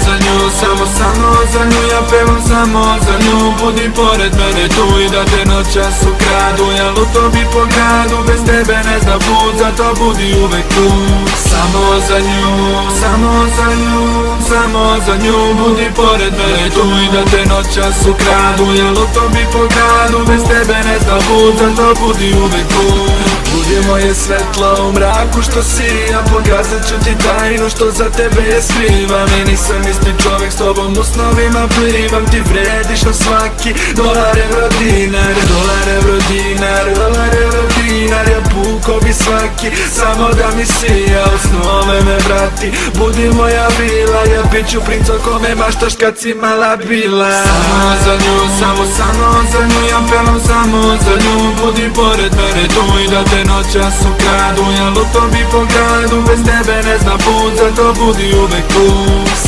za nju, samo za nju. Ja pevam samo za nju. Budi pored mene tu i da te noćas ukradu. Ja lutovi po gradu, bez tebe ne zna put, zato budi uvek tu. Samo za nju, samo za nju, samo za nju. Budi pored mene tu i da te noćas ukradu. Ja lutovi po gradu, bez tebe ne zna put, zato budi uvek tu. Budi moje svetlo u mraku što si, ja pokazat ću ti tajnu što za tebe je skrivam. I nisam isti čovjek, s tobom u snovima plivam. Ti vrediš na svaki dolar, euro, dinar. Dolar, euro, dinar, dolar, euro, dinar. Ja puko bi svaki, samo da mi sija u snove me vrati. Budi moja vila, ja bit ću princ o kome maštaš kad si mala bila. Samo za nju, samo za nju. Ja pevam samo za nju. Budi pored mene tu i da te noćas ukradu. Ja lutovi po gradu, bez tebe ne zna put, zato budi uvek tu.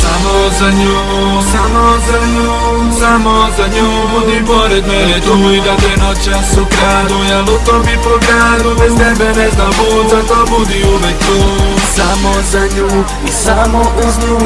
Samo za nju, samo za nju, samo za nju. Budi pored mene tu i da te noćas ukradu. Ja lutovi po gradu, bez tebe ne zna put, zato budi uvek tu. Samo za nju i samo uz nju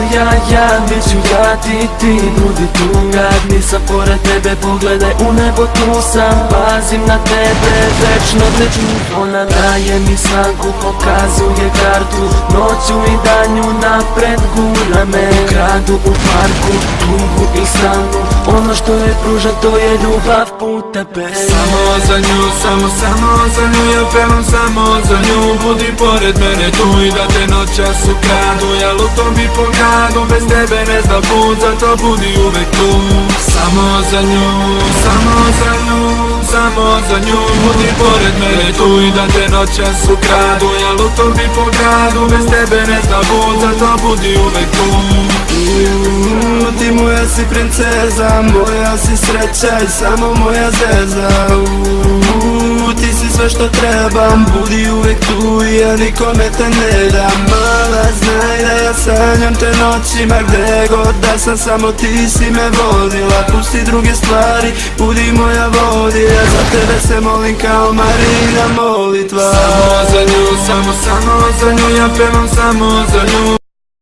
ja bit ću ja ti budi tu. Kad nisam pored tebe pogledaj u nebo, tu sam, pazim na tebe, večno te ču. Ona daje mi slanku, pokazuje kartu, noću i danju napred gura me. U gradu, u parku, tugu i stalnu, ono što je pruža to je ljubav put tebe. Samo za nju, samo za nju. Ja pevam samo za nju. Budi pored mene tu i da te noćas ukradu. Ja lutovi po gradu, bez tebe ne zna put, zato budi uvek tu. Samo za nju, samo za nju, samo za nju. Budi pored mene tu i da te noćas ukradu. Ja lutovi po gradu, bez tebe ne zna put, zato budi uvek tu. Ti moja si princeza, moja si sreća i samo moja zeza. Ti si sve što trebam, budi uvek tu i ja nikome te ne dam. Mala znaj da ja sanjam te noćima, gde god da sam, samo ti si me vodila. Pusti druge stvari, budi moja vodilja, za tebe se molim kao Marina molitva. Samo za nju, samo za nju. Ja pevam samo za nju.